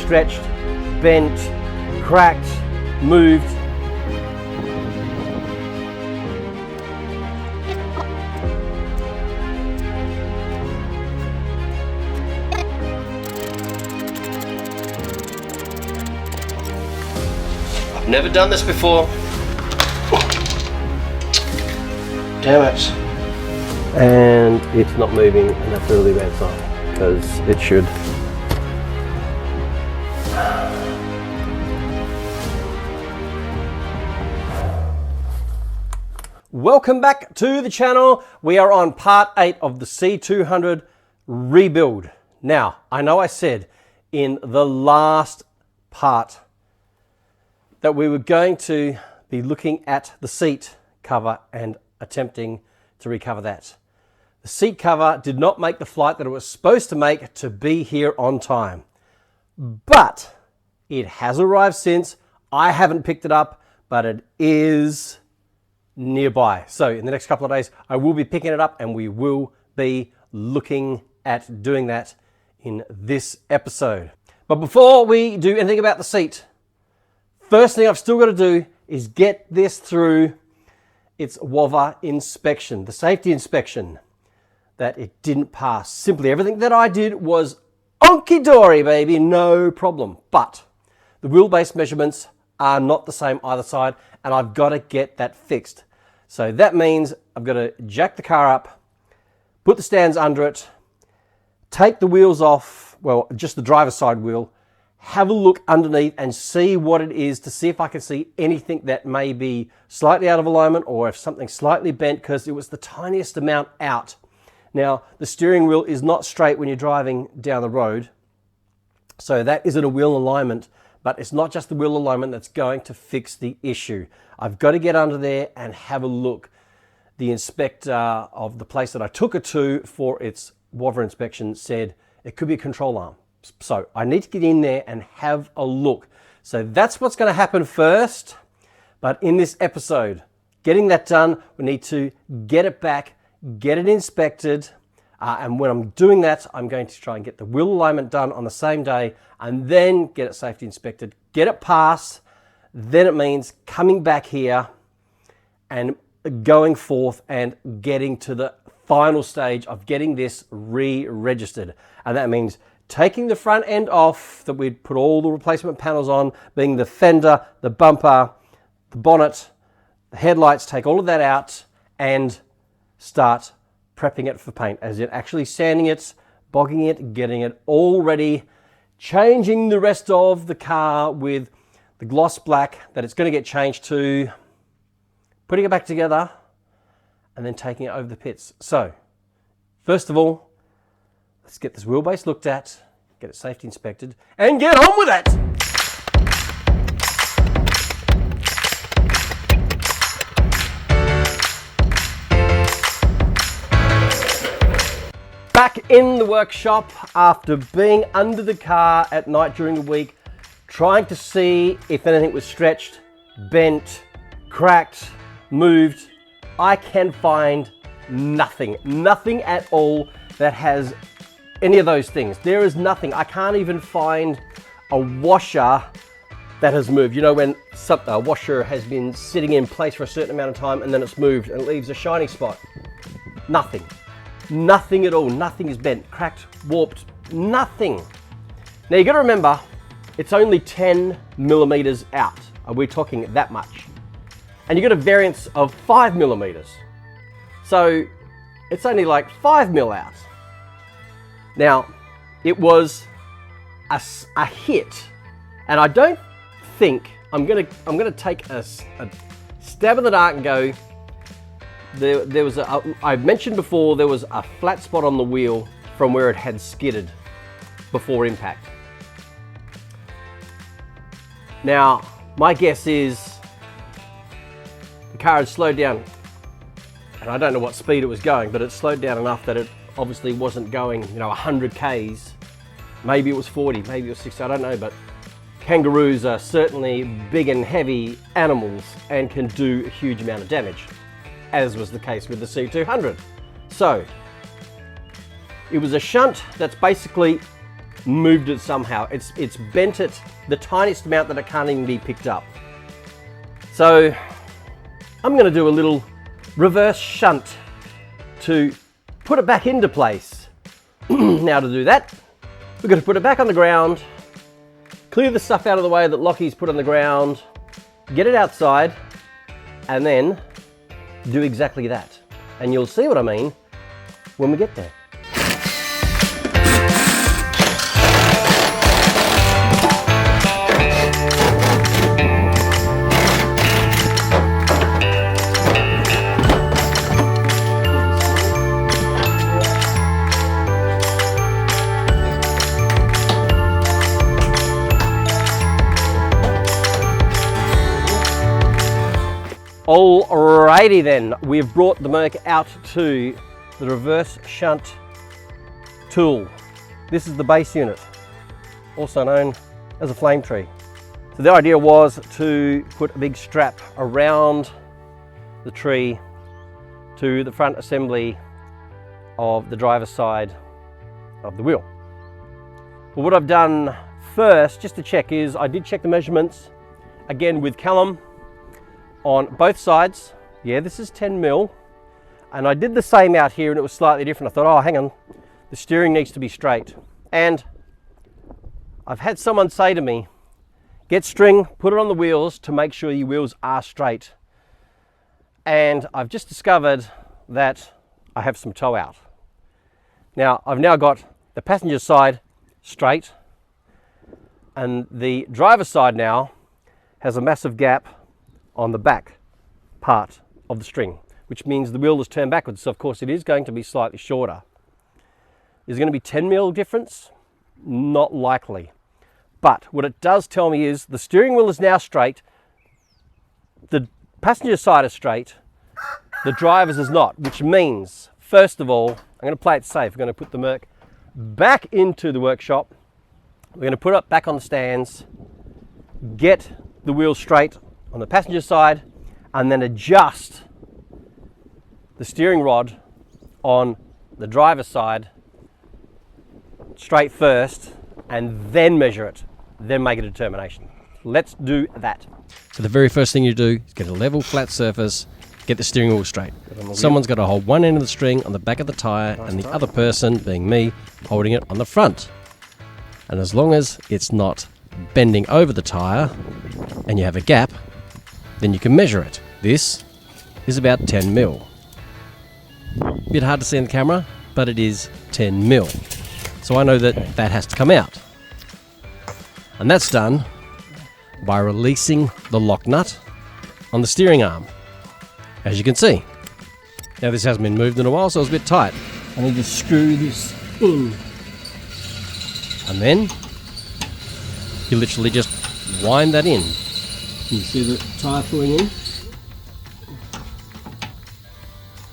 stretched, bent, cracked, moved. I've never done this before. Damn it. And it's not moving, and that's a really bad sign, because it should. Welcome back to the channel. We are on part 8 of the C200 rebuild. Now, I know I said in the last part that we were going to be looking at the seat cover and attempting to recover that. The seat cover did not make the flight that it was supposed to make to be here on time, but it has arrived since. I haven't picked it up, but it is nearby. So in the next couple of days, I will be picking it up and we will be looking at doing that in this episode. But before we do anything about the seat, first thing I've still got to do is get this through its WOVR inspection, the safety inspection that it didn't pass. Simply everything that I did was onky-dory, baby, no problem. But the wheelbase measurements are not the same either side, and I've got to get that fixed. So that means I've got to jack the car up, put the stands under it, take the wheels off, well, just the driver's side wheel, have a look underneath and see what it is, to see if I can see anything that may be slightly out of alignment or if something's slightly bent, because it was the tiniest amount out. Now, the steering wheel is not straight when you're driving down the road, so that isn't a wheel alignment, but it's not just the wheel alignment that's going to fix the issue. I've got to get under there and have a look. The inspector of the place that I took it to for its WOVR inspection said it could be a control arm. So I need to get in there and have a look. So that's what's going to happen first. But in this episode, getting that done, we need to get it back, get it inspected. And when I'm doing that, I'm going to try and get the wheel alignment done on the same day and then get it safety inspected, get it passed. Then it means coming back here and going forth and getting to the final stage of getting this re-registered. And that means taking the front end off that we'd put all the replacement panels on, being the fender, the bumper, the bonnet, the headlights, take all of that out and start prepping it for paint, as in actually sanding it, bogging it, getting it all ready, changing the rest of the car with the gloss black that it's going to get changed to, putting it back together, and then taking it over the pits. So, first of all, let's get this wheelbase looked at, get it safety inspected, and get on with it! Back in the workshop after being under the car at night during the week, trying to see if anything was stretched, bent, cracked, moved. I can find nothing at all that has any of those things. There is nothing. I can't even find a washer that has moved. You know, when a washer has been sitting in place for a certain amount of time and then it's moved and it leaves a shiny spot. Nothing. Nothing at all. Nothing is bent, cracked, warped, nothing. Now you got to remember, it's only 10 millimeters out. Are we talking that much? And you got a variance of 5 millimeters. So it's only like 5 mil out. Now, it was a hit, and I don't think I'm gonna take a stab in the dark and go. There was I mentioned before there was a flat spot on the wheel from where it had skidded before impact. Now, my guess is the car had slowed down, and I don't know what speed it was going, but it slowed down enough that it obviously wasn't going, 100 Ks. Maybe it was 40, maybe it was 60, I don't know, but kangaroos are certainly big and heavy animals and can do a huge amount of damage, as was the case with the C200. So, it was a shunt that's basically moved it somehow. It's bent it the tiniest amount that it can't even be picked up. So I'm going to do a little reverse shunt to put it back into place. Now to do that, we're going to put it back on the ground, clear the stuff out of the way that Lockie's put on the ground, get it outside, and then do exactly that. And you'll see what I mean when we get there. Alrighty then, we've brought the Merc out to the reverse shunt tool. This is the base unit, also known as a flame tree. So the idea was to put a big strap around the tree to the front assembly of the driver's side of the wheel. Well, what I've done first, just to check, is I did check the measurements again with Callum on both sides. Yeah, this is 10 mil, and I did the same out here and it was slightly different. I thought, oh, hang on, the steering needs to be straight. And I've had someone say to me, get string, put it on the wheels to make sure your wheels are straight. And I've just discovered that I have some toe out. Now, I've now got the passenger side straight, and the driver's side now has a massive gap on the back part of the string, which means the wheel is turned backwards. So of course it is going to be slightly shorter. Is it going to be 10 mil difference? Not likely. But what it does tell me is the steering wheel is now straight, the passenger side is straight, the driver's is not, which means, first of all, I'm going to play it safe. We're going to put the Merc back into the workshop. We're going to put it back on the stands, get the wheel straight on the passenger side, and then adjust the steering rod on the driver's side straight first, and then measure it, then make a determination. Let's do that. So the very first thing you do is get a level flat surface, get the steering wheel straight. Someone's got to hold one end of the string on the back of the tyre, and the other person, being me, holding it on the front. And as long as it's not bending over the tyre and you have a gap, then you can measure it. This is about 10 mil. Bit hard to see in the camera, but it is 10 mil. So I know that that has to come out. And that's done by releasing the lock nut on the steering arm, as you can see. Now this hasn't been moved in a while, so it's a bit tight. I need to screw this in. And then you literally just wind that in. You see the tyre pulling in?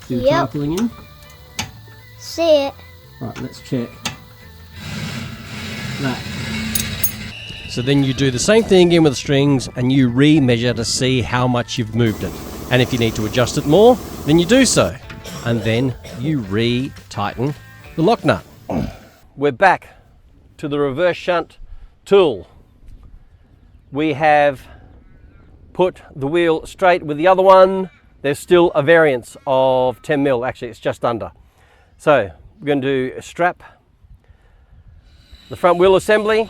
See the Yep. tyre pulling in? See it. Right, let's check that. So then you do the same thing again with the strings, and you re-measure to see how much you've moved it. And if you need to adjust it more, then you do so. And then you re-tighten the lock nut. We're back to the reverse shunt tool. We have put the wheel straight with the other one. There's still a variance of 10 mil, actually it's just under. So we're going to do a strap the front wheel assembly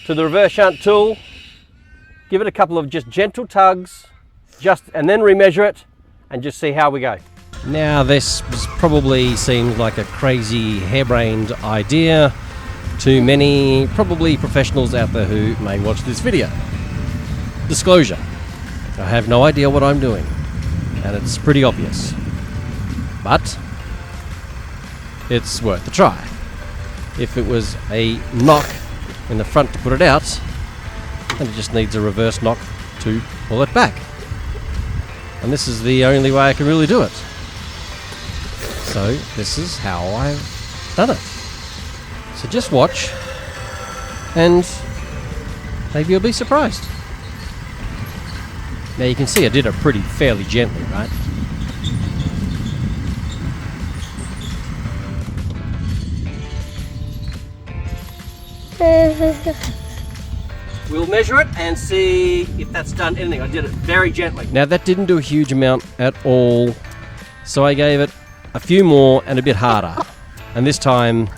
to the reverse shunt tool, give it a couple of just gentle tugs, and then remeasure it and just see how we go. Now this probably seems like a crazy harebrained idea to many probably professionals out there who may watch this video. Disclosure, I have no idea what I'm doing, and it's pretty obvious, but it's worth a try. If it was a knock in the front to put it out, then it just needs a reverse knock to pull it back. And this is the only way I can really do it. So this is how I've done it. So just watch, and maybe you'll be surprised. Now you can see I did it fairly gently, right? We'll measure it and see if that's done anything. I did it very gently. Now that didn't do a huge amount at all, so I gave it a few more and a bit harder. And this time,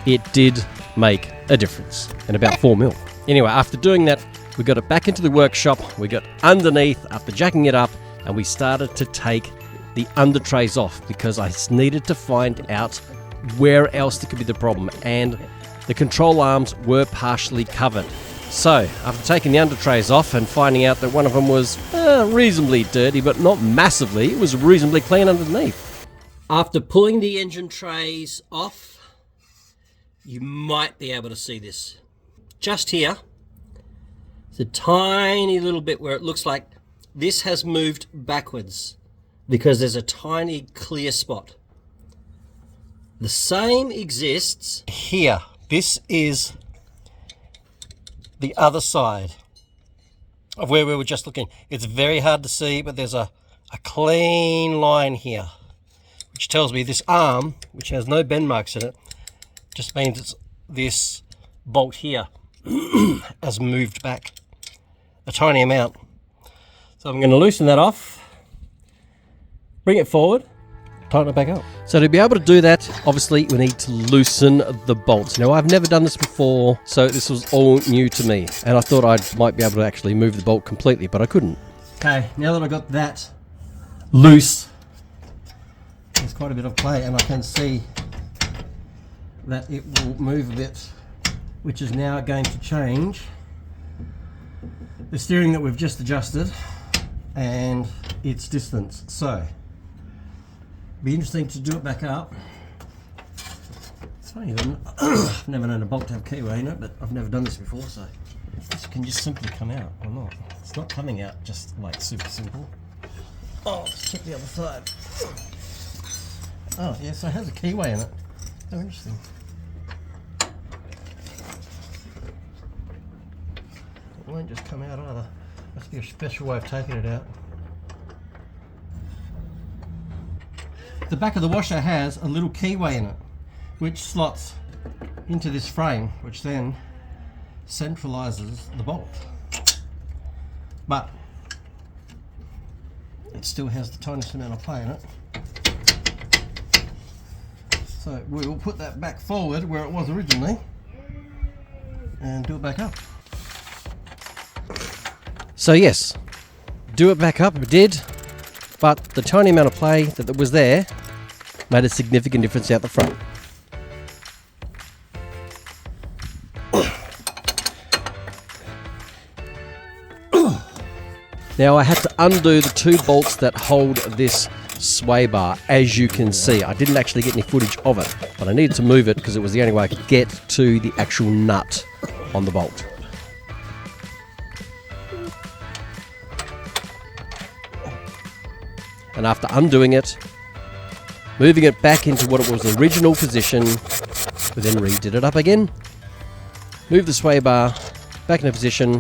it did make a difference, and about 4 mil. Anyway, after doing that, we got it back into the workshop, we got underneath after jacking it up, and we started to take the under trays off because I needed to find out where else there could be the problem, and the control arms were partially covered. So, after taking the under trays off and finding out that one of them was reasonably dirty, but not massively, it was reasonably clean underneath. After pulling the engine trays off, you might be able to see this. Just here, it's a tiny little bit where it looks like this has moved backwards because there's a tiny clear spot. The same exists here. This is the other side of where we were just looking. It's very hard to see, but there's a clean line here, which tells me this arm, which has no bend marks in it, just means it's this bolt here has moved back a tiny amount. So I'm going to loosen that off, bring it forward, tighten it back up. So to be able to do that, obviously we need to loosen the bolts. Now I've never done this before, so this was all new to me, and I thought I might be able to actually move the bolt completely, but I couldn't. Okay, now that I got that loose, there's quite a bit of play, and I can see that it will move a bit, which is now going to change the steering that we've just adjusted and its distance. So be interesting to do it back up. It's funny, I've never known a bolt to have keyway in it, but I've never done this before, so this can just simply come out or not. It's not coming out just like super simple. Oh, let's check the other side. Oh yeah, so it has a keyway in it. Oh, interesting. It won't just come out either. Must be a special way of taking it out. The back of the washer has a little keyway in it, which slots into this frame, which then centralizes the bolt. But it still has the tiniest amount of play in it. So we will put that back forward where it was originally and do it back up. So yes, do it back up, it did, but the tiny amount of play that was there made a significant difference out the front. Now I had to undo the two bolts that hold this sway bar, as you can see. I didn't actually get any footage of it, but I needed to move it because it was the only way I could get to the actual nut on the bolt. And after undoing it, moving it back into what it was original position, we then redid it up again. Move the sway bar back into position,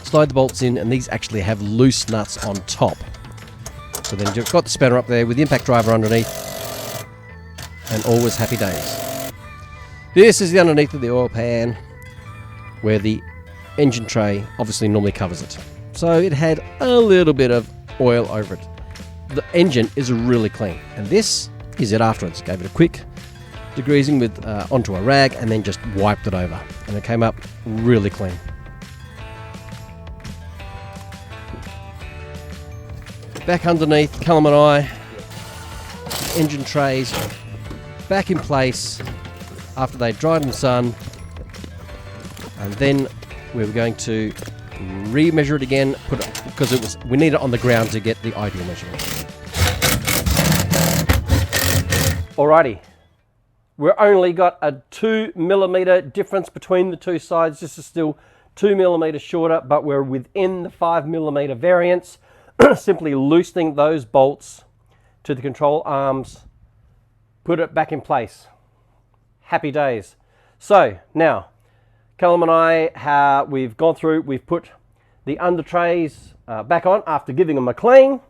slide the bolts in, and these actually have loose nuts on top. So then you've got the spanner up there with the impact driver underneath, and all was happy days. This is the underneath of the oil pan, where the engine tray obviously normally covers it. So it had a little bit of oil over it. The engine is really clean, and this is it afterwards. Gave it a quick degreasing with onto a rag and then just wiped it over, and it came up really clean. Back underneath, Callum and I, engine trays back in place after they dried in the sun, and then we were going to re-measure it again, put it, because we need it on the ground to get the ideal measurement. Alrighty, we've only got a 2mm difference between the two sides. This is still 2mm shorter, but we're within the 5mm variance. Simply loosening those bolts to the control arms, put it back in place. Happy days. So now, Callum and I, we've gone through, we've put the under trays back on after giving them a clean,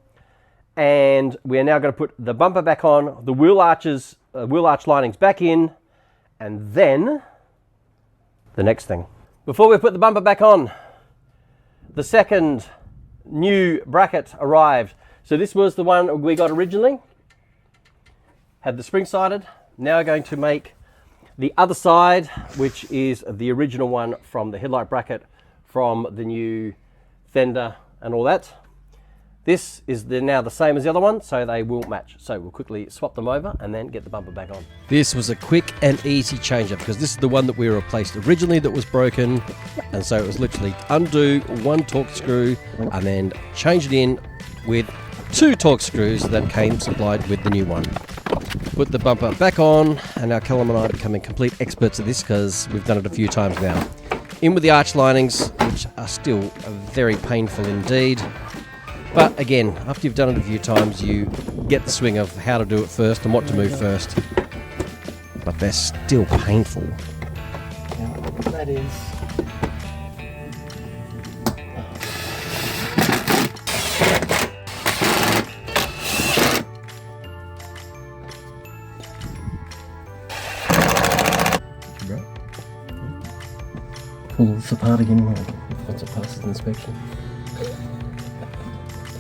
and we are now going to put the bumper back on, the wheel arches, wheel arch linings back in, and then the next thing. Before we put the bumper back on, the second new bracket arrived. So this was the one we got originally, had the spring-sided. Now we're going to make the other side, which is the original one from the headlight bracket from the new fender and all that. This is now the same as the other one, so they will match. So we'll quickly swap them over and then get the bumper back on. This was a quick and easy change up because this is the one that we replaced originally that was broken, and so it was literally undo one torque screw and then change it in with 2 torque screws that came supplied with the new one. Put the bumper back on, and now Callum and I are becoming complete experts at this because we've done it a few times now. In with the arch linings, which are still very painful indeed. But again, after you've done it a few times, you get the swing of how to do it first and what to move first. But they're still painful. Yeah, that is. Pull this apart again once it passes inspection.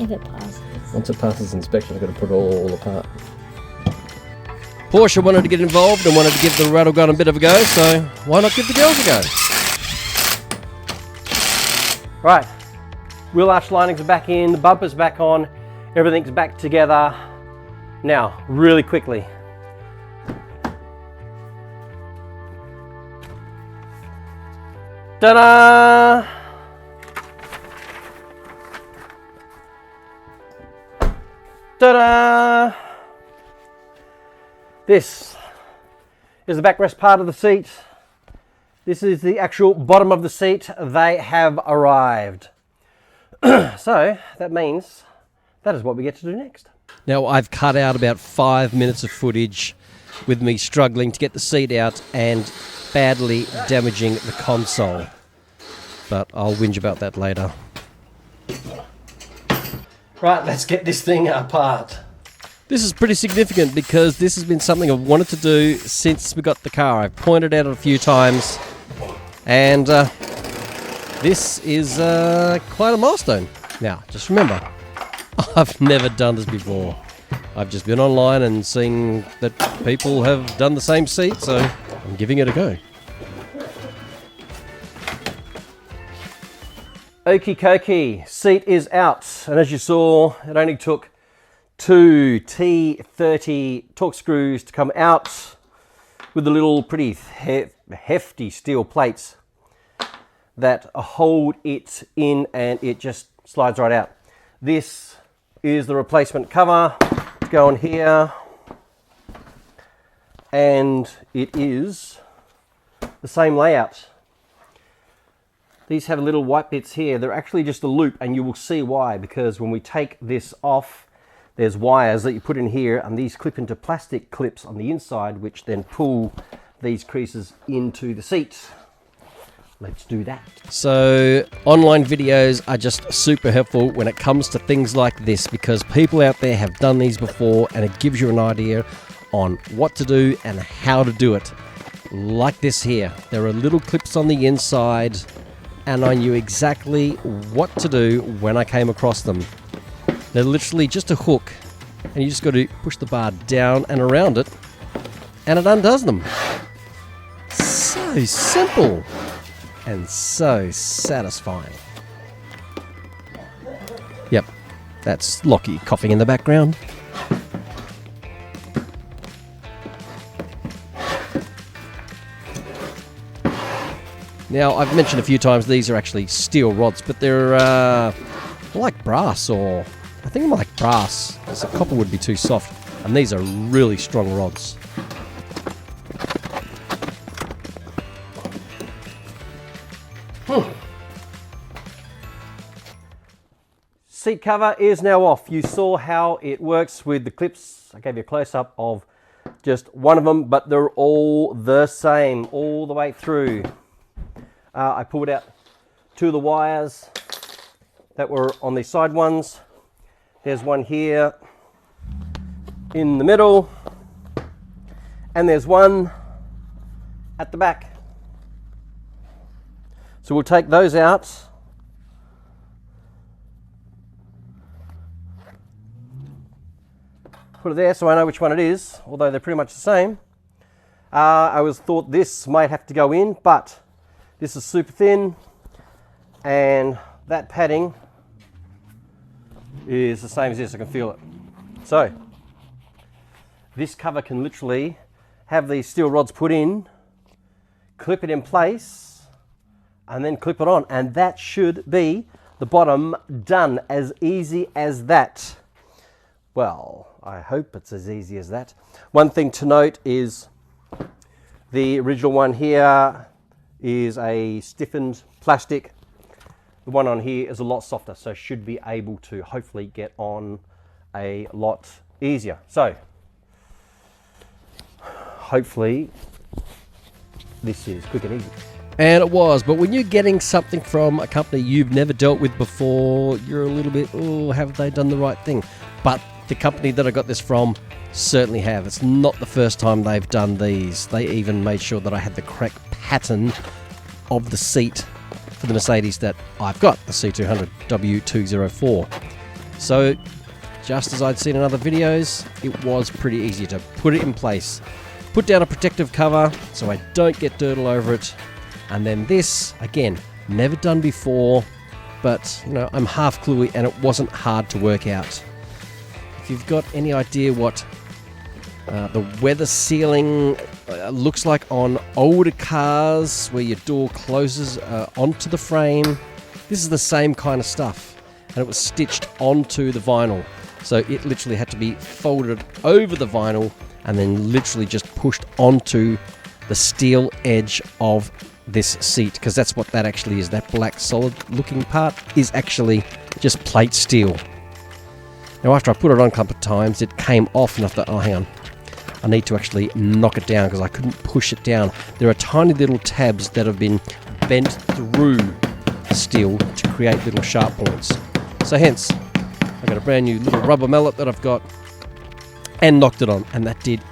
If it passes. Once it passes inspection, I've got to put it all apart. Porsche wanted to get involved and wanted to give the rattle gun a bit of a go, so why not give the girls a go? Right, wheel arch linings are back in, the bumper's back on, everything's back together. Now, really quickly. Ta-da! Ta-da! This is the backrest part of the seat. This is the actual bottom of the seat. They have arrived. So that means that is what we get to do next. Now I've cut out about 5 minutes of footage with me struggling to get the seat out and badly damaging the console. But I'll whinge about that later. Right, let's get this thing apart. This is pretty significant because this has been something I've wanted to do since we got the car. I've pointed out it a few times, and this is quite a milestone. Now, just remember, I've never done this before. I've just been online and seen that people have done the same seat, so I'm giving it a go. Okie dokie, seat is out, and as you saw, it only took 2 T30 torque screws to come out with the little pretty hefty steel plates that hold it in, and it just slides right out. This is the replacement cover to go on here, and it is the same layout. These have little white bits here. They're actually just a loop, and you will see why, because when we take this off, there's wires that you put in here, and these clip into plastic clips on the inside, which then pull these creases into the seat. Let's do that. So online videos are just super helpful when it comes to things like this, because people out there have done these before, and it gives you an idea on what to do and how to do it. Like this here. There are little clips on the inside, and I knew exactly what to do when I came across them. They're literally just a hook, and you just got to push the bar down and around it, and it undoes them. So simple and so satisfying. Yep, that's Lockie coughing in the background. Now, I've mentioned a few times these are actually steel rods, but they're like brass, or I think I'm like brass, so copper would be too soft, and these are really strong rods. Seat cover is now off. You saw how it works with the clips. I gave you a close-up of just one of them, but they're all the same all the way through. I pulled out 2 of the wires that were on the side ones. There's one here in the middle, and there's one at the back. So we'll take those out. Put it there so I know which one it is, although they're pretty much the same. I always thought this might have to go in, but this is super thin, and that padding is the same as this. I can feel it. So this cover can literally have these steel rods put in, clip it in place, and then clip it on, and that should be the bottom done. As easy as that. Well, I hope it's as easy as that. One thing to note is the original one here is a stiffened plastic. The one on here is a lot softer, so should be able to hopefully get on a lot easier. So hopefully this is quick and easy. And it was, but when you're getting something from a company you've never dealt with before, you're a little bit, oh, have they done the right thing? But the company that I got this from certainly have. It's not the first time they've done these. They even made sure that I had the correct pattern of the seat for the Mercedes that I've got, the C200 W204. So, just as I'd seen in other videos, it was pretty easy to put it in place. Put down a protective cover so I don't get dirt all over it. And then this, again, never done before, but you know, I'm half cluey and it wasn't hard to work out. If you've got any idea what the weather sealing looks like on older cars where your door closes onto the frame, this is the same kind of stuff, and it was stitched onto the vinyl, so it literally had to be folded over the vinyl and then literally just pushed onto the steel edge of this seat, because that's what that actually is. That black solid looking part is actually just plate steel. Now after I put it on a couple of times, it came off and I thought, oh hang on, I need to actually knock it down because I couldn't push it down. There are tiny little tabs that have been bent through steel to create little sharp points. So hence, I've got a brand new little rubber mallet that I've got and knocked it on, and that did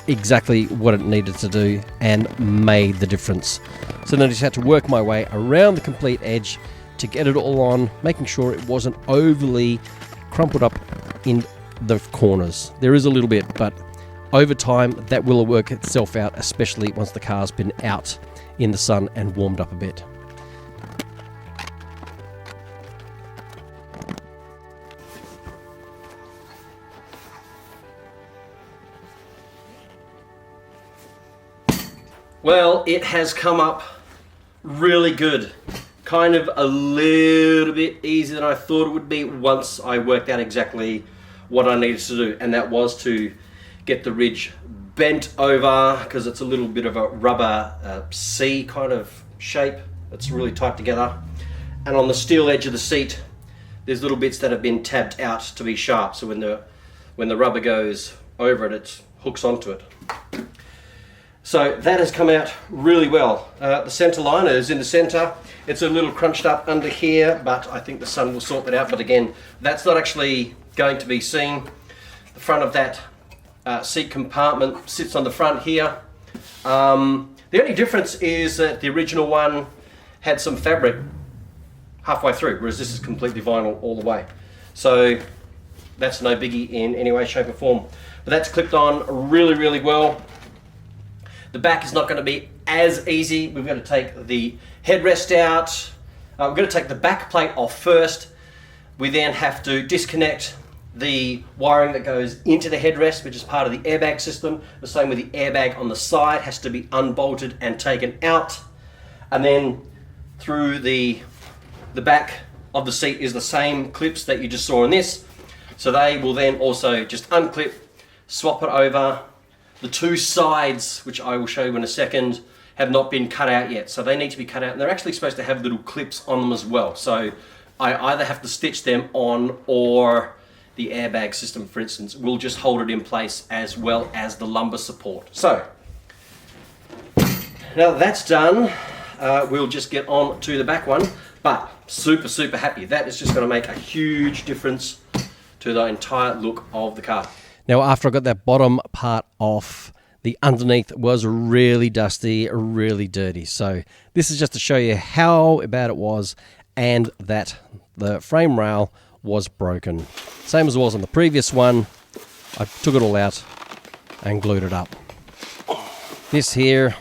exactly what it needed to do and made the difference. So then I just had to work my way around the complete edge to get it all on, making sure it wasn't overly crumpled up in the corners. There is a little bit, but over time that will work itself out, especially once the car's been out in the sun and warmed up a bit. Well, it has come up really good. Kind of a little bit easier than I thought it would be once I worked out exactly what I needed to do, and that was to get the ridge bent over, because it's a little bit of a rubber C kind of shape. It's really tight together, and on the steel edge of the seat there's little bits that have been tabbed out to be sharp, so when the rubber goes over it, it hooks onto it. So that has come out really well. The center liner is in the center. It's a little crunched up under here, but I think the sun will sort that out. But again, that's not actually going to be seen. The front of that seat compartment sits on the front here. The only difference is that the original one had some fabric halfway through, whereas this is completely vinyl all the way. So that's no biggie in any way, shape or form. But that's clipped on really, really well. The back is not going to be as easy. We've got to take the headrest out. We're going to take the back plate off first. We then have to disconnect the wiring that goes into the headrest, which is part of the airbag system. The same with the airbag on the side has to be unbolted and taken out. And then through the back of the seat is the same clips that you just saw in this. So they will then also just unclip, swap it over. The two sides, which I will show you in a second, have not been cut out yet. So they need to be cut out, and they're actually supposed to have little clips on them as well. So I either have to stitch them on, or the airbag system, for instance, will just hold it in place as well as the lumbar support. So now that that's done, we'll just get on to the back one. But super, super happy. That is just going to make a huge difference to the entire look of the car. Now, after I got that bottom part off, the underneath was really dusty, really dirty. So this is just to show you how bad it was and that the frame rail was broken. Same as it was on the previous one. I took it all out and glued it up. This here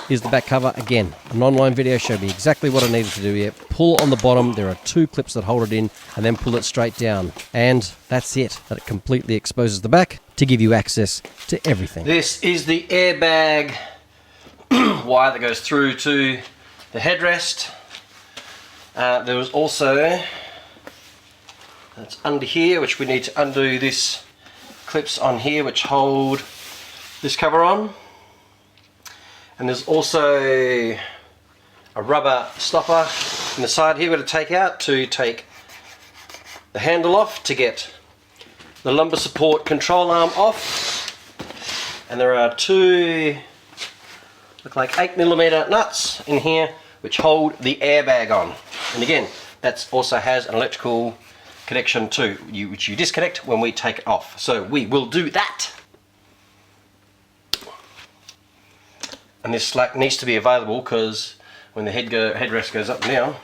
is the back cover. Again, an online video showed me exactly what I needed to do here. Pull on the bottom, there are 2 clips that hold it in, and then pull it straight down. And that's it. That it completely exposes the back to give you access to everything. This is the airbag wire that goes through to the headrest. There was also, that's under here, which we need to undo this clips on here which hold this cover on. And there's also a rubber stopper in the side here we're going to take out to take the handle off to get the lumbar support control arm off. And there are 2 look like 8mm nuts in here which hold the airbag on. And again, that also has an electrical connection too, which you disconnect when we take it off. So we will do that. And this slack needs to be available because when the headrest goes up and down,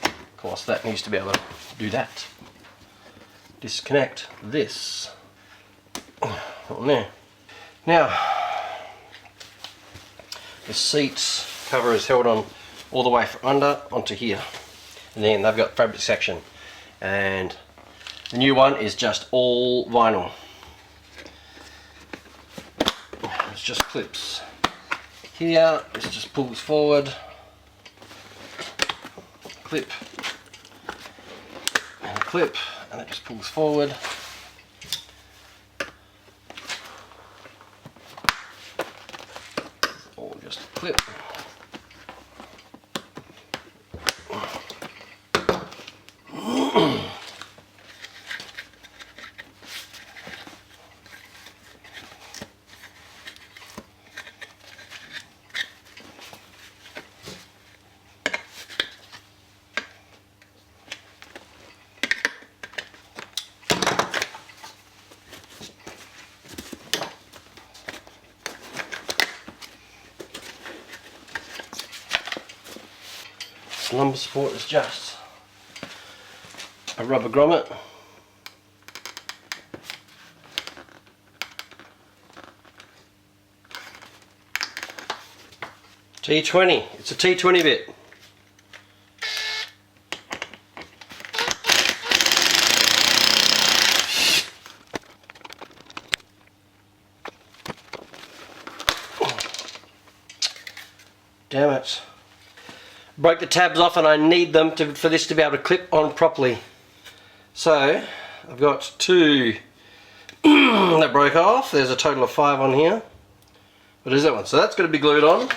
of course that needs to be able to do that. Disconnect this on there. Now, the seat cover is held on all the way from under onto here. And then they've got fabric section. And the new one is just all vinyl. It's just clips. Here, this just pulls forward, clip, and a clip, and it just pulls forward. Or just a clip. Lumbar support is just a rubber grommet. T20, it's a T20 bit. Damn it. Broke the tabs off and I need them for this to be able to clip on properly. So I've got 2 that broke off. There's a total of 5 on here. What is that one? So that's going to be glued on.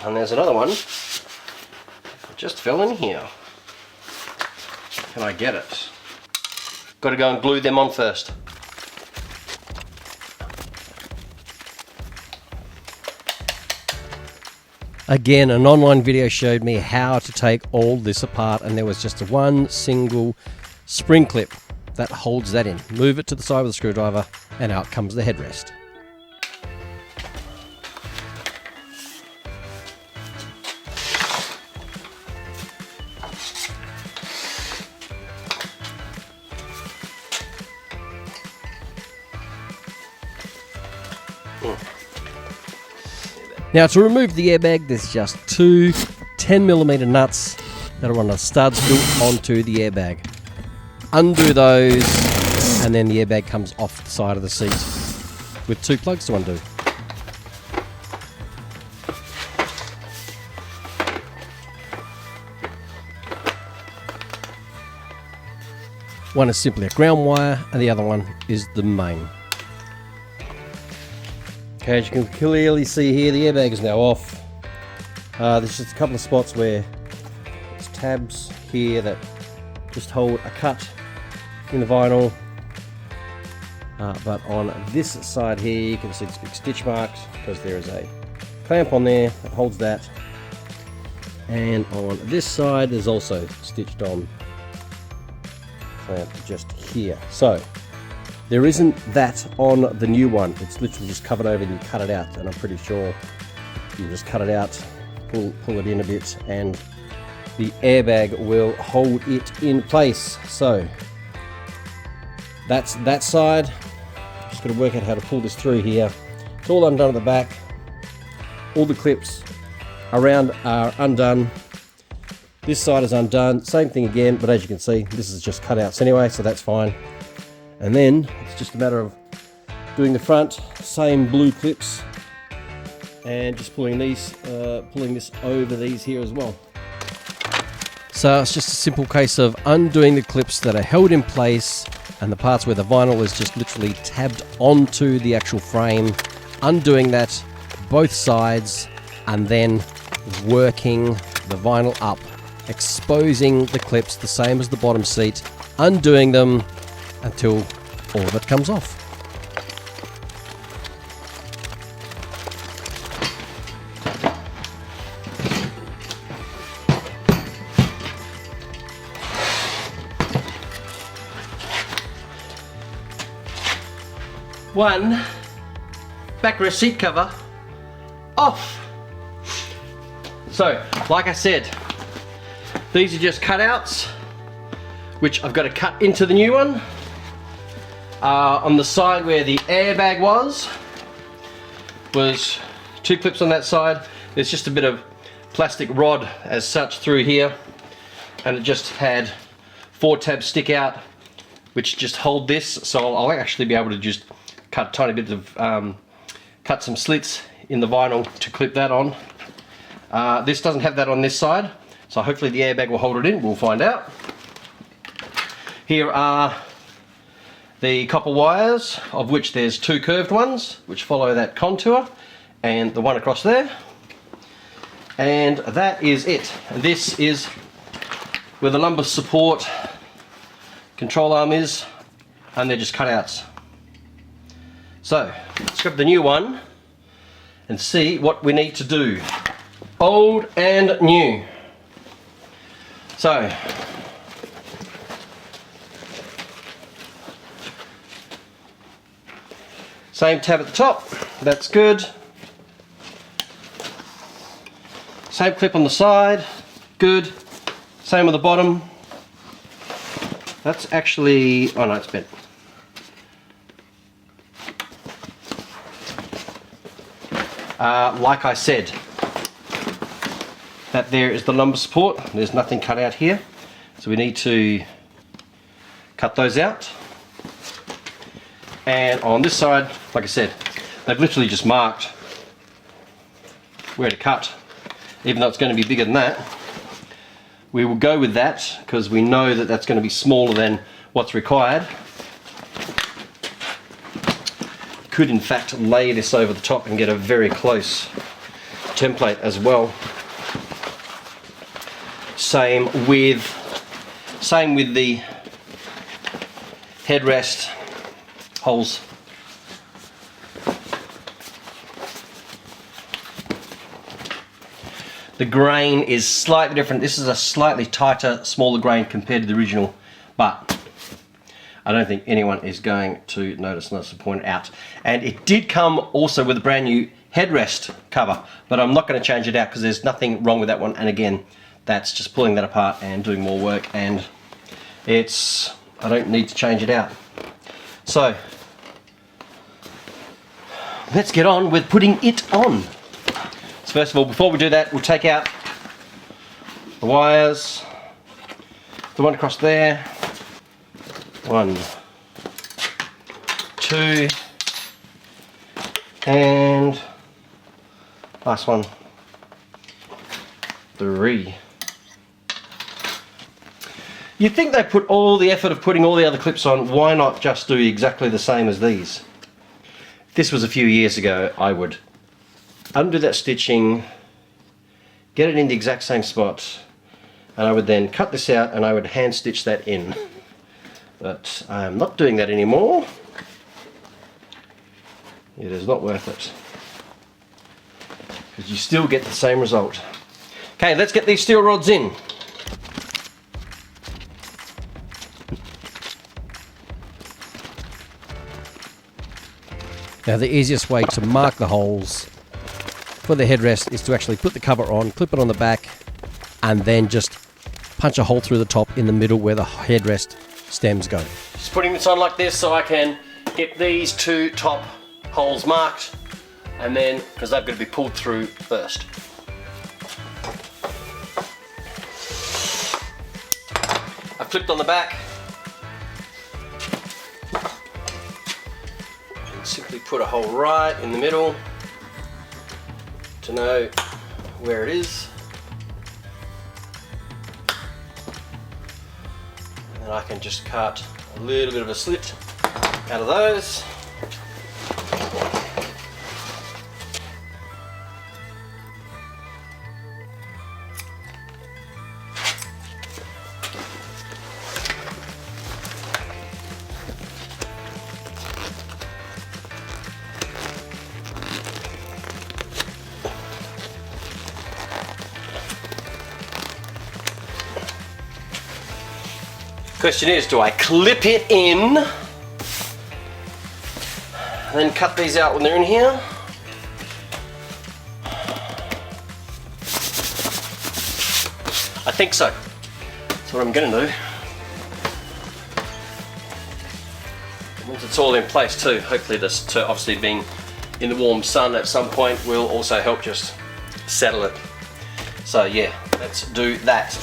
And there's another one. It just fell in here. Can I get it? Got to go and glue them on first. Again, an online video showed me how to take all this apart, and there was just one single spring clip that holds that in. Move it to the side with a screwdriver and out comes the headrest. Now to remove the airbag, there's just 2 10mm nuts that are on the studs built onto the airbag. Undo those and then the airbag comes off the side of the seat with 2 plugs to undo. One is simply a ground wire and the other one is the main. Okay, as you can clearly see here, the airbag is now off. There's just a couple of spots where there's tabs here that just hold a cut in the vinyl. But on this side here, you can see this big stitch marks because there is a clamp on there that holds that. And on this side, there's also stitched on clamp just here. So There isn't that on the new one. It's literally just covered over and you cut it out, and I'm pretty sure you just cut it out, pull it in a bit, and the airbag will hold it in place. So that's that side. Just got to work out how to pull this through here. It's all undone at the back. All the clips around are undone. This side is undone. Same thing again, but as you can see, this is just cutouts anyway, so that's fine. And then it's just a matter of doing the front, same blue clips, and just pulling these, pulling this over these here as well. So it's just a simple case of undoing the clips that are held in place and the parts where the vinyl is just literally tabbed onto the actual frame, undoing that both sides, and then working the vinyl up, exposing the clips the same as the bottom seat, undoing them until all of it comes off. One backrest seat cover off. So, like I said, these are just cutouts, which I've got to cut into the new one. On the side where the airbag was two clips on that side. There's just a bit of plastic rod as such through here, and it just had 4 tabs stick out, which just hold this. So I'll actually be able to just cut a tiny bit of, cut some slits in the vinyl to clip that on. This doesn't have that on this side, so hopefully the airbag will hold it in. We'll find out. Here are the copper wires, of which there's 2 curved ones which follow that contour, and the one across there, and that is it. And this is where the lumbar support control arm is, and they're just cutouts. So let's grab the new one and see what we need to do. Old and new. So same tab at the top, that's good. Same clip on the side, good. Same on the bottom. That's actually, oh no, it's bent. Like I said, that there is the lumbar support. There's nothing cut out here, so we need to cut those out. And on this side, like I said, they've literally just marked where to cut, even though it's going to be bigger than that. We will go with that because we know that that's going to be smaller than what's required. Could in fact lay this over the top and get a very close template as well. Same with the headrest holes. The grain is slightly different. This is a slightly tighter, smaller grain compared to the original, but I don't think anyone is going to notice unless I point it out. And it did come also with a brand new headrest cover, but I'm not going to change it out because there's nothing wrong with that one. And again, that's just pulling that apart and doing more work, and I don't need to change it out. So let's get on with putting it on. So first of all, before we do that, we'll take out the wires. The one across there. 1, 2, and last one, 3. You'd think they put all the effort of putting all the other clips on, why not just do exactly the same as these? If this was a few years ago, I would undo that stitching, get it in the exact same spot, and I would then cut this out and I would hand stitch that in. But I'm not doing that anymore. It is not worth it, because you still get the same result. Okay, let's get these steel rods in. Now the easiest way to mark the holes for the headrest is to actually put the cover on, clip it on the back, and then just punch a hole through the top in the middle where the headrest stems go. Just putting this on like this so I can get these two top holes marked, and then, because they've got to be pulled through first. I've clipped on the back. And simply put a hole right in the middle to know where it is. And then I can just cut a little bit of a slit out of those. Question is, do I clip it in, then cut these out when they're in here? I think so. That's what I'm going to do. Once it's all in place too, hopefully this, obviously being in the warm sun at some point, will also help just settle it. So yeah, let's do that.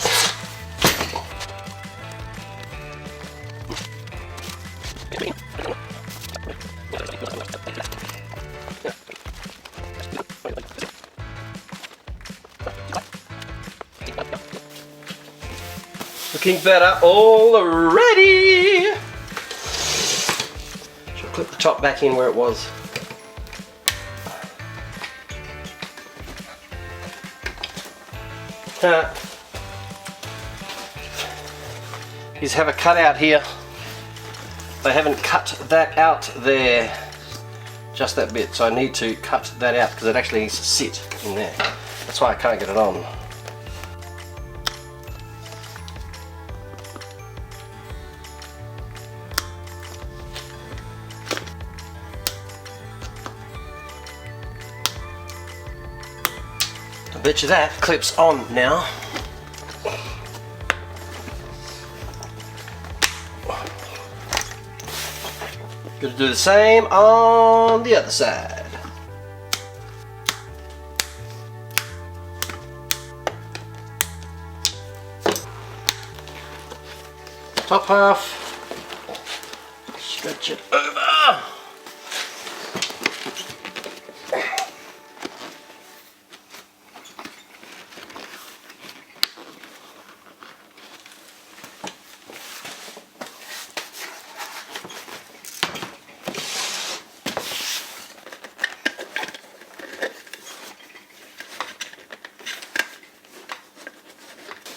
Looking better already. Should clip the top back in where it was. These have a cutout here. They haven't cut that out there, just that bit, so I need to cut that out because it actually needs to sit in there. That's why I can't get it on. I bet you that clips on now. Going to do the same on the other side. Top half, stretch it over.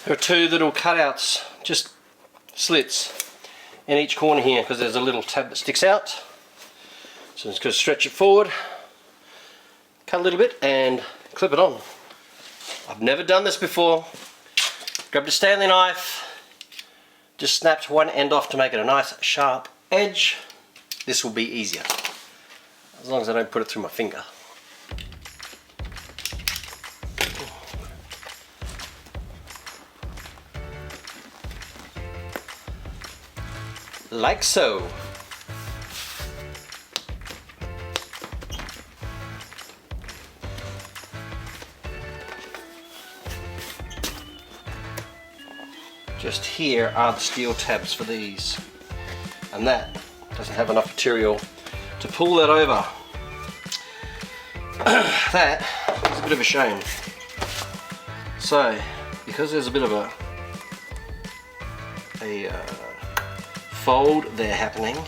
There are two little cutouts, just slits in each corner here because there's a little tab that sticks out. So I'm just going to stretch it forward, cut a little bit and clip it on. I've never done this before. Grabbed a Stanley knife, just snapped one end off to make it a nice sharp edge. This will be easier, as long as I don't put it through my finger. Like so. Just here are the steel tabs for these, and that doesn't have enough material to pull that over. That is a bit of a shame. So, because there's a bit of a fold there happening. I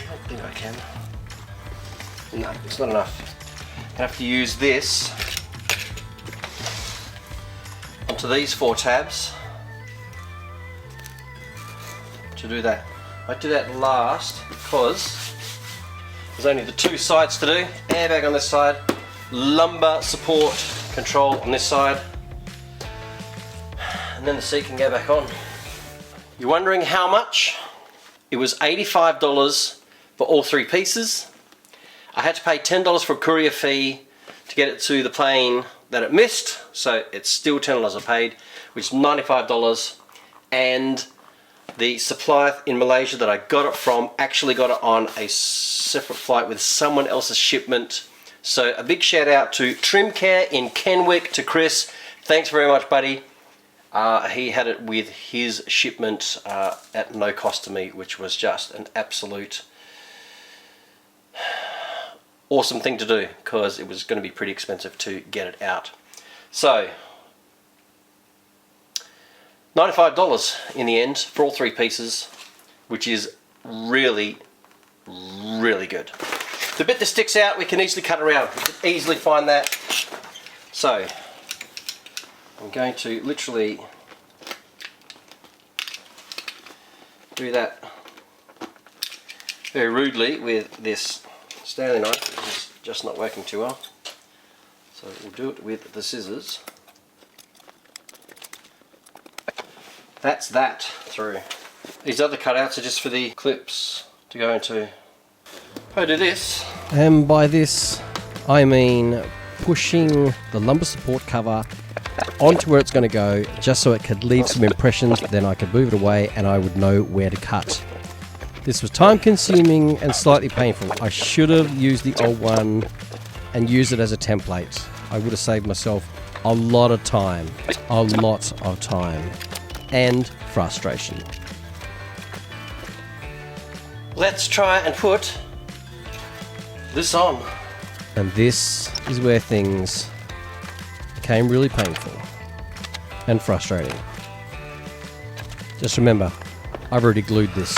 don't think I can. No, it's not enough. I have to use this onto these four tabs to do that. I do that last because there's only the two sides to do. Airbag on this side, lumbar support control on this side, and then the seat can go back on. You're wondering how much? It was $85 for all 3 pieces. I had to pay $10 for a courier fee to get it to the plane that it missed, so it's still $10 I paid, which is $95. And the supplier in Malaysia that I got it from actually got it on a separate flight with someone else's shipment. So a big shout out to Trim Care in Kenwick, to Chris. Thanks very much, buddy. He had it with his shipment at no cost to me, which was just an absolute awesome thing to do, because it was going to be pretty expensive to get it out. So $95 in the end for all 3 pieces, which is really, really good. The bit that sticks out, we can easily cut around. We can easily find that. So I'm going to literally do that very rudely with this Stanley knife, which is just not working too well. So we'll do it with the scissors. That's that through. These other cutouts are just for the clips to go into. If I do this. And by this, I mean pushing the lumbar support cover onto where it's going to go, just so it could leave some impressions, then I could move it away and I would know where to cut. This was time consuming and slightly painful. I should have used the old one and used it as a template. I would have saved myself a lot of time. And frustration. Let's try and put this on. And this is where things became really painful and frustrating. Just remember, I've already glued this.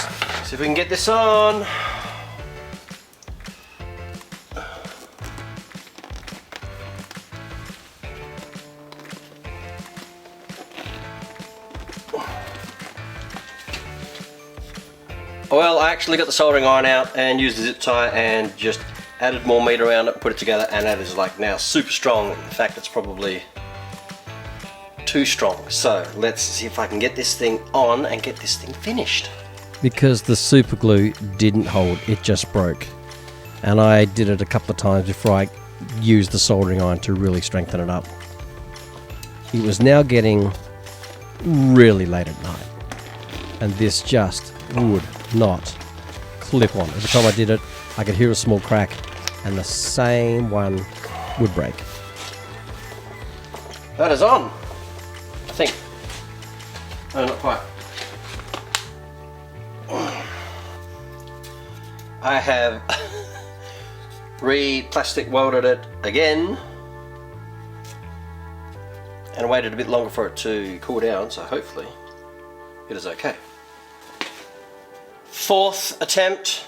See if we can get this on. Well, I actually got the soldering iron out and used the zip tie and just added more meat around it, put it together, and that is like now super strong. In fact, it's probably too strong. So let's see if I can get this thing on and get this thing finished. Because the super glue didn't hold, it just broke. And I did it a couple of times before I used the soldering iron to really strengthen it up. It was now getting really late at night, and this just would not clip on. Every time I did it, I could hear a small crack, and the same one would break. That is on, I think. Oh, not quite. I have re-plastic welded it again and waited a bit longer for it to cool down, so hopefully it is okay. 4th attempt.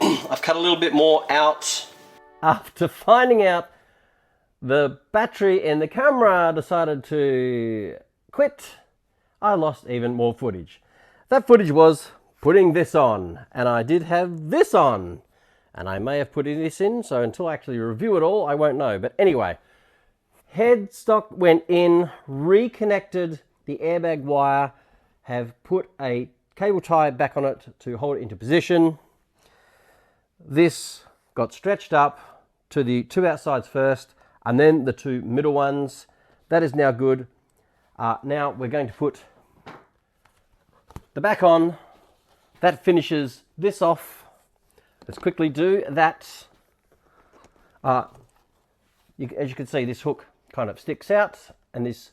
I've cut a little bit more out. After finding out the battery in the camera decided to quit, I lost even more footage. That footage was putting this on, and I did have this on, and I may have put this in, so until I actually review it all, I won't know. But anyway, headstock went in, reconnected the airbag wire, have put a cable tie back on it to hold it into position. This got stretched up to the 2 outsides first, and then the 2 middle ones. That is now good. Now we're going to put the back on. That finishes this off. Let's quickly do that. As you can see, this hook kind of sticks out, and this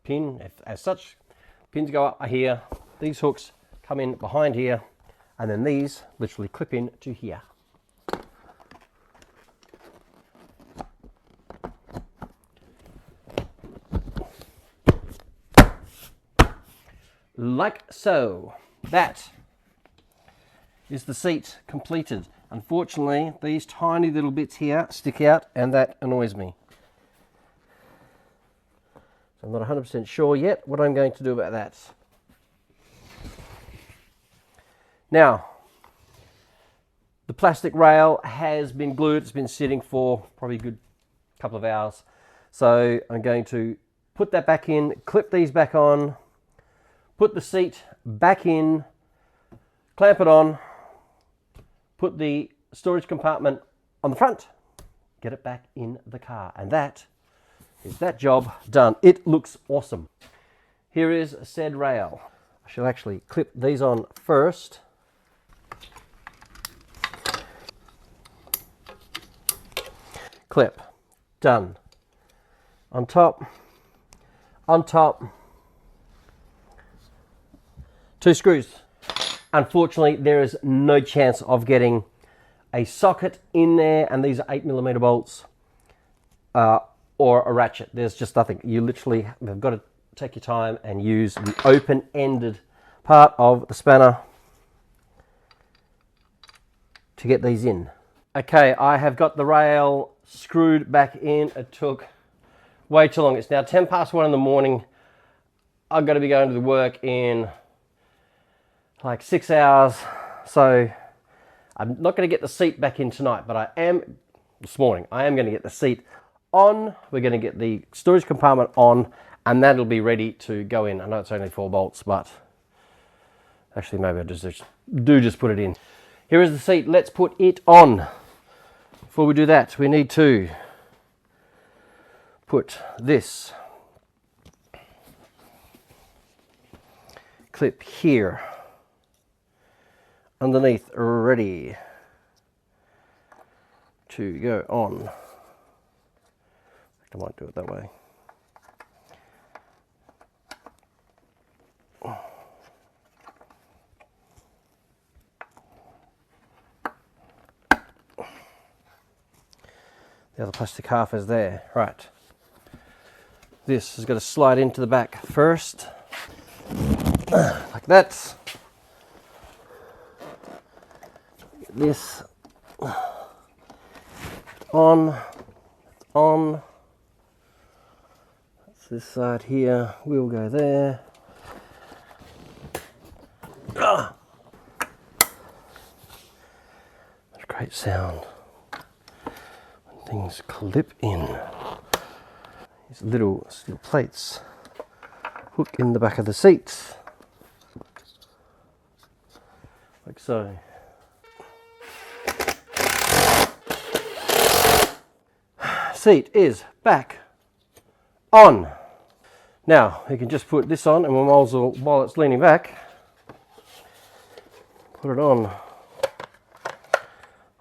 pin, as such, pins go up here. These hooks come in behind here, and then these literally clip in to here. Like so. That is the seat completed. Unfortunately, these tiny little bits here stick out, and that annoys me. So I'm not 100% sure yet what I'm going to do about that. Now, the plastic rail has been glued. It's been sitting for probably a good couple of hours. So I'm going to put that back in, clip these back on, put the seat back in, clamp it on, put the storage compartment on the front, get it back in the car, and that is that job done. It looks awesome. Here is said rail. I shall actually clip these on first. Clip, done. On top, 2 screws. Unfortunately, there is no chance of getting a socket in there, and these are 8mm bolts or a ratchet. There's just nothing. You literally have got to take your time and use the open-ended part of the spanner to get these in. Okay, I have got the rail screwed back in. It took way too long. It's now 10 past 1 in the morning. I've got to be going to work in like 6 hours, so I'm not going to get the seat back in tonight, but I am going to get the seat on. We're going to get the storage compartment on, and that'll be ready to go in. I know it's only 4 bolts, but actually maybe I just put it in. Here is the seat. Let's put it on. Before we do that, we need to put this clip here underneath, ready to go on. I might do it that way. The other plastic half is there. Right. This has got to slide into the back first, like that. Get this on. That's this side here. We'll go there. That's a great sound. Things clip in. These little steel plates hook in the back of the seats, like so. Seat is back on. Now you can just put this on, and while it's leaning back, put it on.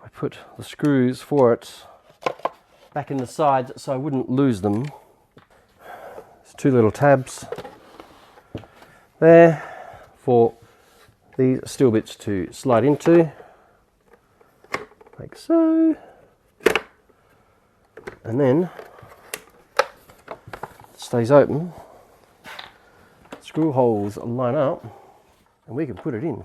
I put the screws for it back in the sides so I wouldn't lose them. There's 2 little tabs there for these steel bits to slide into, like so. And then it stays open. Screw holes line up, and we can put it in.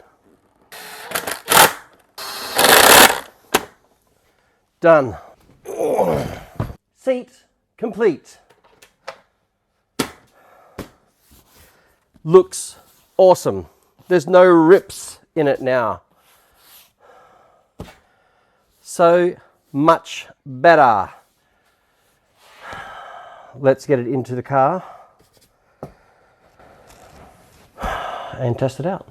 Done. Seat complete. Looks awesome. There's no rips in it now. So much better. Let's get it into the car and test it out.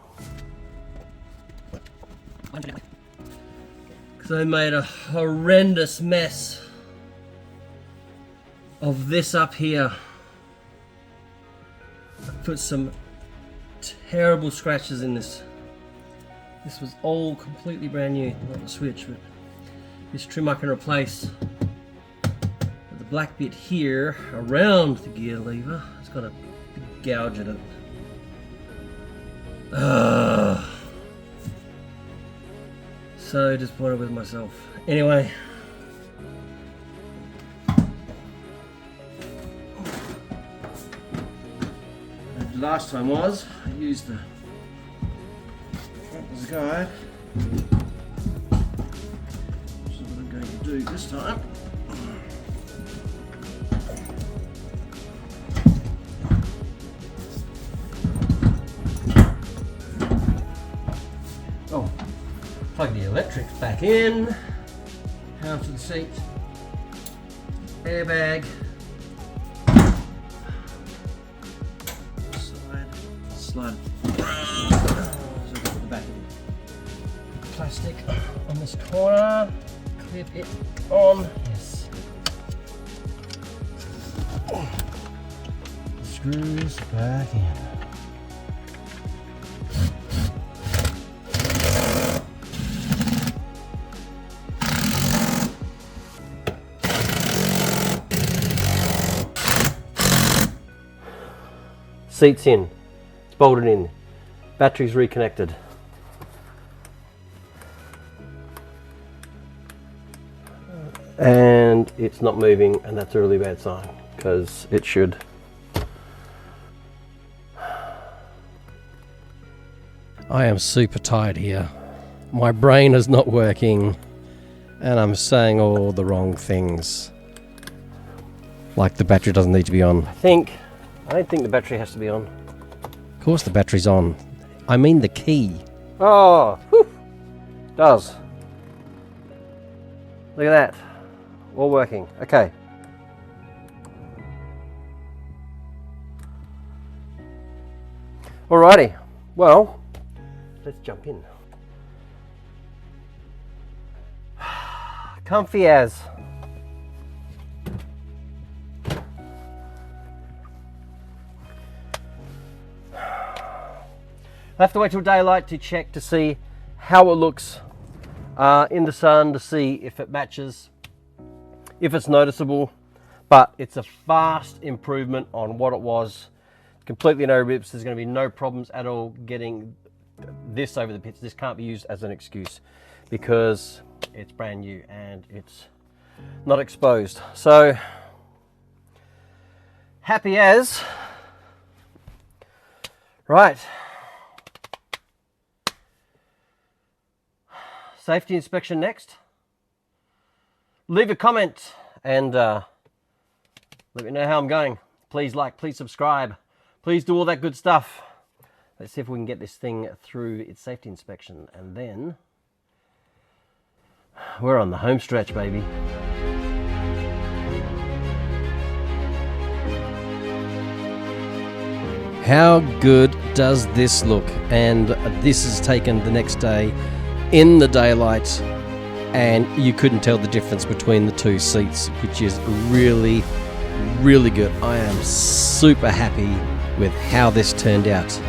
Because I made a horrendous mess of this up here. I put some terrible scratches in this. This was all completely brand new, not the switch, but this trim I can replace. But the black bit here around the gear lever has got a big gouge in it. So disappointed with myself. Anyway. Last time was, I used the front as a guide. This is what I'm going to do this time. Oh, plug the electrics back in, power to the seat, airbag. Slide. So the back plastic on this corner, clip it on, yes. Screws back in. Seat's in, it's bolted in, battery's reconnected. And it's not moving, and that's a really bad sign, because it should. I am super tired here. My brain is not working, and I'm saying all the wrong things. Like the battery doesn't need to be on. I don't think the battery has to be on. Of course the battery's on. I mean the key. Oh, whew, does. Look at that, all working, okay. Alrighty, well, let's jump in. Comfy as. I have to wait till daylight to check to see how it looks in the sun, to see if it matches, if it's noticeable, but it's a vast improvement on what it was. Completely no rips. There's going to be no problems at all getting this over the pits. This can't be used as an excuse because it's brand new and it's not exposed. So happy as. Right. Safety inspection next. Leave a comment and let me know how I'm going. Please like, please subscribe, please do all that good stuff. Let's see if we can get this thing through its safety inspection, and then we're on the home stretch, baby. How good does this look? And this is taken the next day in the daylight, and you couldn't tell the difference between the two seats, which is really, really good. I am super happy with how this turned out.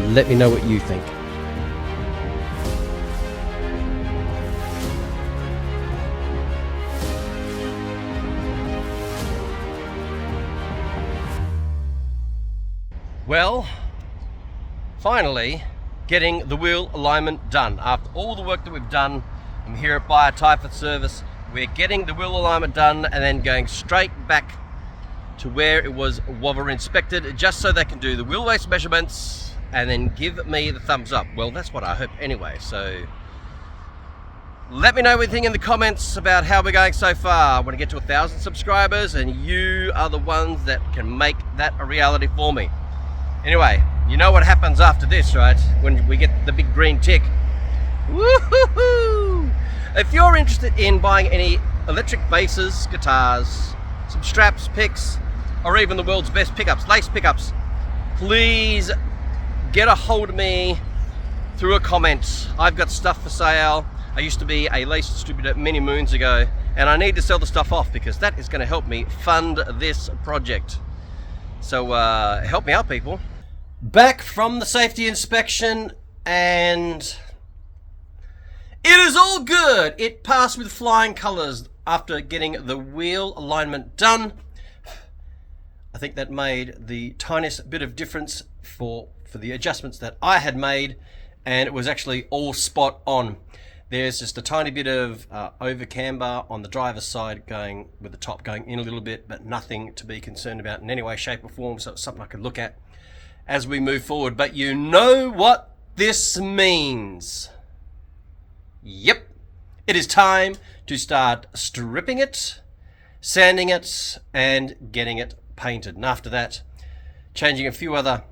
Let me know what you think. Well, finally getting the wheel alignment done. After all the work that we've done, I'm here at Buyer Tyford Service. We're getting the wheel alignment done and then going straight back to where it was WOVR inspected, just so they can do the wheelbase measurements and then give me the thumbs up. Well, that's what I hope anyway. So let me know everything in the comments about how we're going so far. I want to get to 1,000 subscribers, and you are the ones that can make that a reality for me. Anyway, you know what happens after this, right? When we get the big green tick. Woohoo! If you're interested in buying any electric basses, guitars, some straps, picks, or even the world's best pickups, lace pickups, please get a hold of me through a comment. I've got stuff for sale. I used to be a lace distributor many moons ago, and I need to sell the stuff off because that is going to help me fund this project. So help me out, people. Back from the safety inspection, and it is all good. It passed with flying colors after getting the wheel alignment done. I think that made the tiniest bit of difference for the adjustments that I had made, and it was actually all spot on. There's just a tiny bit of over camber on the driver's side, going with the top going in a little bit, but nothing to be concerned about in any way, shape or form. So it's something I can look at as we move forward. But you know what this means. Yep, it is time to start stripping it, sanding it, and getting it painted. And after that, changing a few other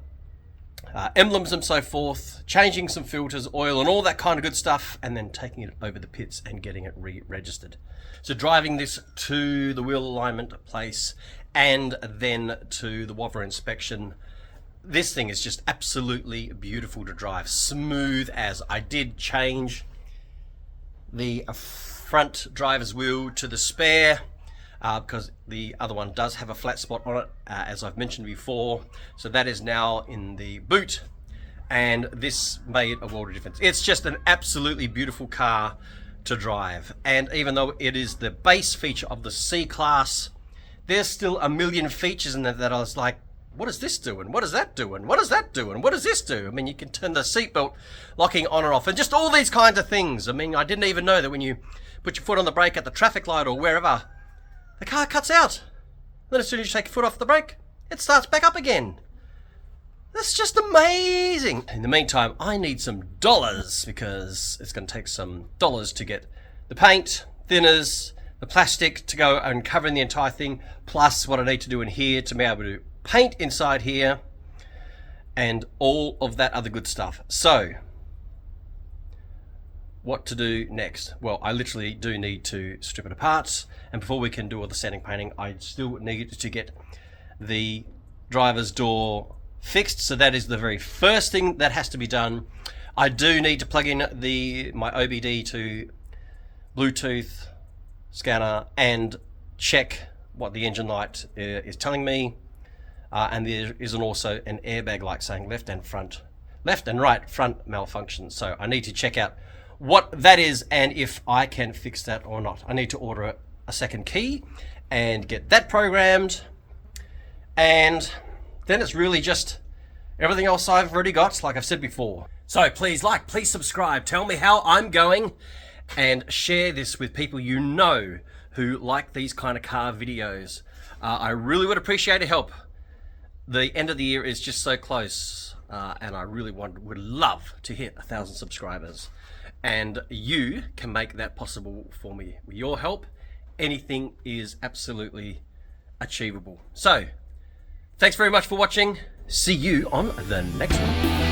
emblems and so forth, changing some filters, oil and all that kind of good stuff, and then taking it over the pits and getting it re-registered. So driving this to the wheel alignment place and then to the WOVR inspection. This thing is just absolutely beautiful to drive, smooth as. I did change the front driver's wheel to the spare, because the other one does have a flat spot on it, as I've mentioned before. So that is now in the boot, and this made a world of difference. It's just an absolutely beautiful car to drive, and even though it is the base feature of the C-Class, there's still a million features in it that I was like, what is this doing? What is that doing? What is that doing? What does this do? I mean, you can turn the seatbelt locking on and off, and just all these kinds of things. I mean, I didn't even know that when you put your foot on the brake at the traffic light or wherever, the car cuts out. Then as soon as you take your foot off the brake, it starts back up again. That's just amazing. In the meantime, I need some dollars, because it's going to take some dollars to get the paint, thinners, the plastic to go and cover the entire thing, plus what I need to do in here to be able to paint inside here and all of that other good stuff. So what to do next? Well, I literally do need to strip it apart, and before we can do all the sanding painting, I still need to get the driver's door fixed. So that is the very first thing that has to be done. I do need to plug in my OBD to Bluetooth scanner and check what the engine light is telling me, and there is also an airbag light saying left and right front malfunction. So I need to check out what that is and if I can fix that or not. I need to order a second key and get that programmed, and then it's really just everything else I've already got, like I've said before. So please like, please subscribe, tell me how I'm going, and share this with people you know who like these kind of car videos. I really would appreciate your help. The end of the year is just so close, and I really would love to hit 1,000 subscribers. And you can make that possible for me. With your help, anything is absolutely achievable. So, thanks very much for watching. See you on the next one.